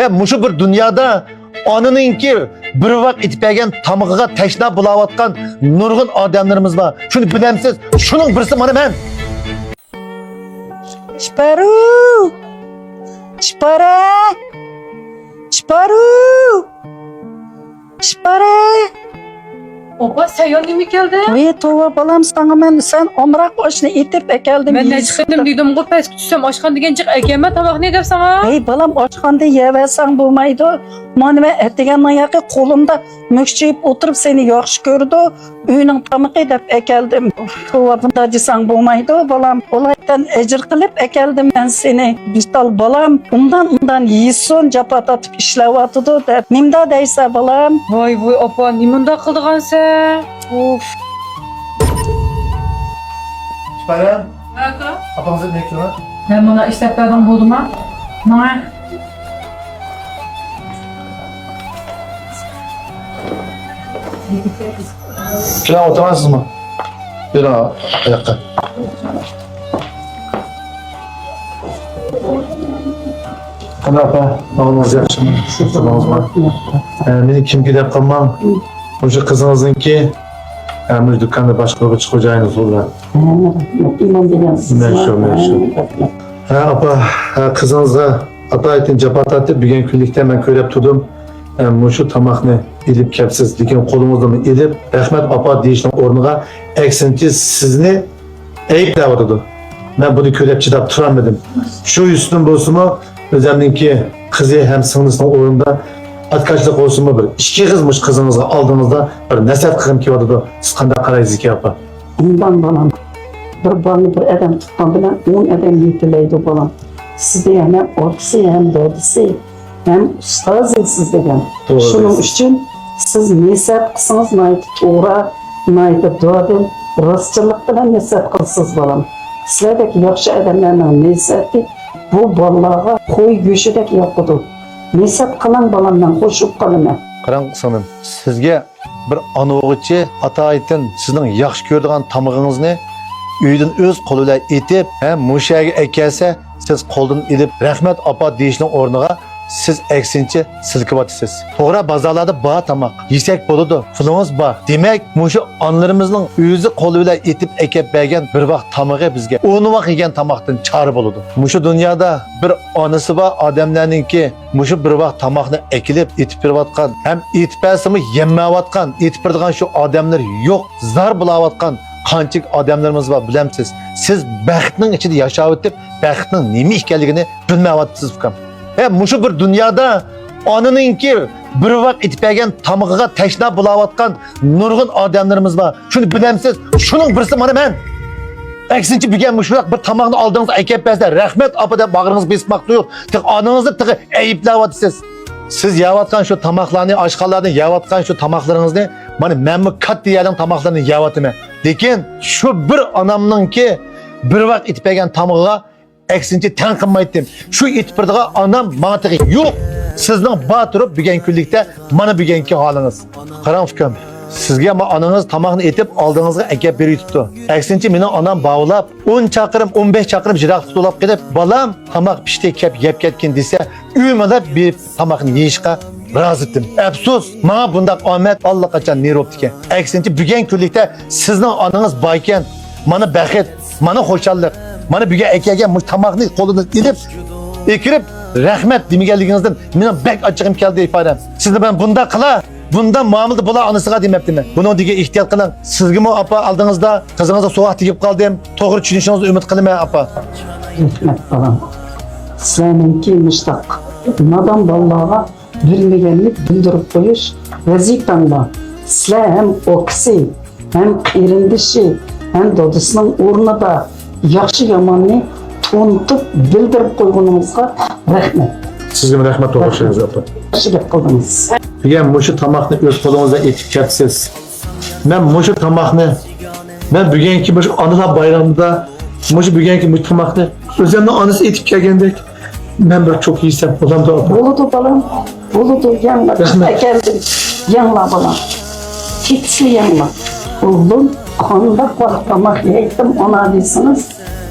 Muşu bir dünyada anınınki bir vaqt itpegen tamıqıga teşna bulavatkan nurgun adamlarımız var. Şunu bilemsiz, şunun birisi bana ben. Çiparu! Çipara! Çiparu! Çipara! Opa sen yanına mı geldin? Ve tova balam sana ben sen omrak başına itip ekeldim. Ben ne çıktım dedim bu pes tutsam aşkan digencik egeme tabak ne der sana? Hey balam açkanda yeversen bulmaydı. Manime ettigen ayakı kolumda mükçeyip oturup seni yaxşı gördü. Üyünün tamık edip ekeldim. Tova bunda cisan bulmaydı balam. Olaydan ecir kılıp ekeldim ben seni. Bistal balam ondan yiyin capat atıp işlevatıdı der. Nimda deyse balam. Vay vay opa nimunda kıldıgan sen? Of. Bayram, Nerede? apanızı ne ekliyorlar? Ben bana işleplerden buldum ha. Ne? Şuna oturamazsınız mı? Bir ayakta. Hadi apa, ağınız yakışımı. Ağınız var. Beni kim gidip kalmam. Hoca kızınızınki Emir dükkanda başka bir çıkacağınız olur. Meşhur. Apa, kızınızga ata etin capat atıp bir gün küllikte ben köylep tuttum. Muşu tamakını ilip kepsiz, dikin kolumuzda mı ilip Rahmet apa deyişinin ornuna eksinti sizni eyip davadıdı. Ben bunu köylep çıdap turamadım. Şu üstün bozumu özlemdeki kızı hem sınırsının orunda atkaçlık olsun mu bir. İki kızmış kızınızga aldığınızda bir nesep kırım ki vardı. Siz kanda karayız ki apa. Ondan balam. Bir bana bir adam tuttan bilen 10 adam yetileydi balam. Sizde hem ortası hem doğrusu hem ustazı siz degan. Doğru. Şunun için siz nesep kısınız naydı toğra, naydı doğru, rastçılık bilen nesep kılsız balam. Sizlerdeki yaxşı adamlarla nesepi bu ballağa koy göşüdek yapıdı. Nesep kılan balamdan hoşup kalına. Qarang sanım, sizge bir ana oğuchi ata aytin sizning yaxshi ko'radigan tamog'ingizni uydan o'z qo'li bilan etib, mushaga ekelsa, siz qo'ldan ilib rahmat apa deyishning o'rniga siz aksincha silkib o'tasiz. To'g'ri bozorlarda bor tamoq, yesak bo'ladi, pulingiz bor. Demak, mushu onlarimizning o'zi qo'li bilan etib ekib bergan bir vaqt tamog'i bizga o'n vaqt yegan tamoqdan chora bo'ladi. Mushu dunyoda bir onasi bor odamlarningki mushu bir vaqt tamoqni ekilib etib berayotgan, ham etib bersimi yemmayotgan, etib beradigan shu odamlar yo'q, zar bo'layotgan qancha odamlarimiz bor bilamsiz. Siz baxtning ichida yashab o'tib, baxtning nima ekanligini bilmayapsiz ukam. Muşu bir dünyada anınınki bir vaqt itpegen tamıqıga teşna bulavatkan nurgun adamlarımız var. Şunu bilemsiz, şunun birisi bana ben. Eksinci bir gen muşurak bir tamağını aldığınız ekip bezde rahmet apı da bağrınız besmak duyuyor. Tek anınızı tıkı eyiplevatsız. Siz yavatkan şu tamaklarını, aşkallarını yavatkan şu tamaklarınızı bana memmi kat diyelim tamaklarını yavatıma. Lekin şu bir anamınki bir vaqt itpegen tamıqıga eksinci ten qilmaydim. Şu itpirdiğe anam mantığı yok. Sizden batırıp bügen küllikte bana bügenki haliniz. Karan fikrim. Sizge ama ananız tamağını etip aldığınızda ekip biri tuttu. Eksinci benim anam bağlap 10 çakırım 15 çakırım jirak tutulap gidip balam tamak pişti kep yep ketkin dese üyümede bir tamağını yiyişke razı ettim. Efsus bana bundak Ahmet Allah kaçan nir optike. Eksinci bügen küllikte sizden ananız bayken bana bereket, bana hoşallık. Bana bir ekegen bu tamağını kolunu edip ekirip rahmet demegenliginizden benim bek açığım geldi ifadem. Siz ben bunda kıla, bundan muamelde bula anısıga demeptim. Bunun dige ihtiyat kılın. Sizgi mi apa aldığınızda kızınıza soğuk tigip kaldım. Doğru düşünüşünüzü ümit kılma apa. Hikmet falan. Seninki müştak. Nadan ballağa bilmegenlik bildirip koyuş vazifemda. Sizler hem oksi, hem erindişi, hem dodusunun uğruna da yaxşı yamanını tonutup bildirip koygunuzga rahmet. Sizge mi rahmet oluşunuz apa. Yaxşılık kıldınız. Degen muşu tamakını öz kolunuzda etip kepsiz. Ben muşu tamakını, ben bügenki muşu anılar bayramında muşu bügenki muşu tamakını özlemle anısı etip kelgendek. Ben bir çok iyiysem olam da apa. Boludu balam, boludu yanla. Geldim, yanla balam. Hiçli yanla. Oğlum, kanda tamak yeydim ona deysiniz.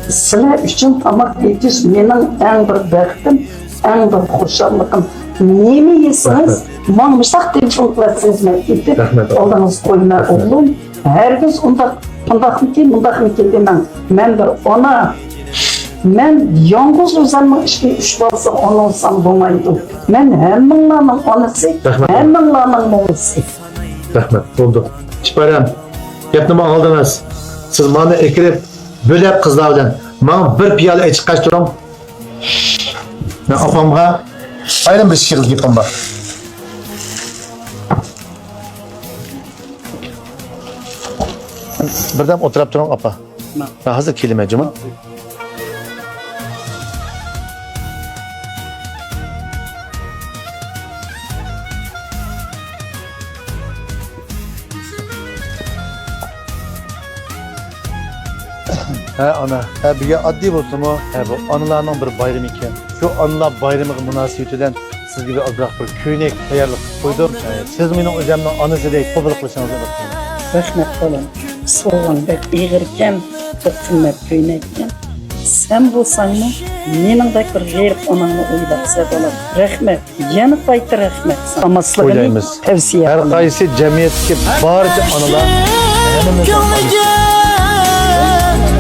Sizler için tamak yetiş benim en bir bəxtim, en bir hoşallıkım. nemi yesiniz? Manmışak telefonla sizmet edip, Rahmet. oldunuz koyuna oğlum. Herkes undaq mı ki demem. Ben bir ona, ben yalnız özəlmə işki üç balsa ona olsam bulmaydı. Ben hemminlanın onası, Rahmet. hemminlanın olası. Rahmet, oldu. Şiparem, gapni aldınız. Siz bana ekirip, bölep kızlar bilen, bana bir piyale açık kaç durum. Ben apamga aynen bir şiir gipim var. Birden oturup durum apa. Ben hazır kelime cuma. He ana, he bir addi olsun mu? He bu anılarının bir bayramı iken. Şu anılar bayramı münasebetiyle siz gibi azrak bir köynek tayarlık koydum. Siz benim özümden anısı değil, kobruk kılışınızı unutmayın. Rahmet oğlum, soğan bek iğirken, toktulmak köynekken. Sen bulsan mı, menin de bir gayrik onanı uydaksa olur. Rahmet, yanı kaytı rahmet. Amaslığını Oylayımız. tavsiye Her ederim. kayısı cemiyetteki barca anılar yanımızda anısı.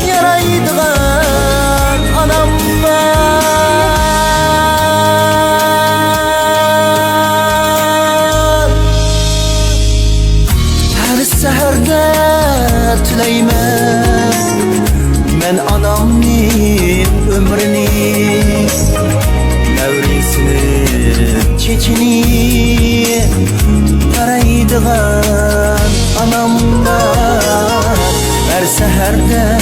yaraydigan anam var. Her seherde tileymen men anamning ömrini, nevresini, çeçini taraydigan anam var. Her seherde